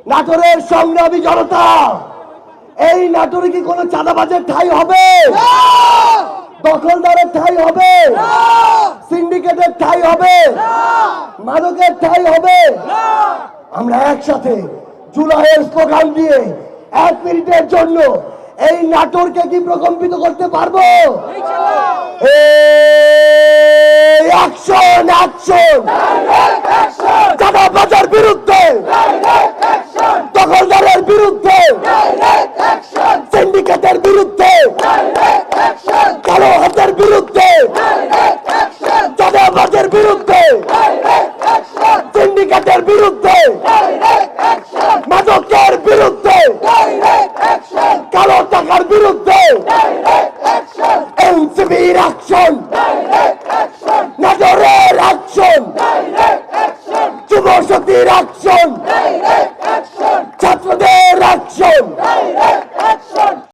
নাটোরের সংগ্রামী জনতা, এই নাটোরে কি কোনো চাঁদাবাজের ঠাঁই হবে? দখলদারের ঠাঁই হবে? সিন্ডিকেটের ঠাঁই হবে? মাদকের ঠাঁই হবে? আমরা একসাথে জুলাইয়ের স্লোগান দিয়ে 1 মিনিটের জন্য এই নাটোরকে কি প্রকম্পিত করতে পারবো? অ্যাকশন অ্যাকশন, চাঁদাবাজের বিরুদ্ধে, দখলদারের বিরুদ্ধে, সিন্ডিকেটের বিরুদ্ধে, কালো হাতের বিরুদ্ধে, চাঁদাবাজেের বিরুদ্ধে, সিন্ডিকেটের বিরুদ্ধে, মাদকের বিরুদ্ধে, কালো টাকার বিরুদ্ধে এনসিবির অ্যাকশন, নাটোরের অ্যাকশন, যুব শক্তির অ্যাকশন, ছাত্রদের অ্যাকশন।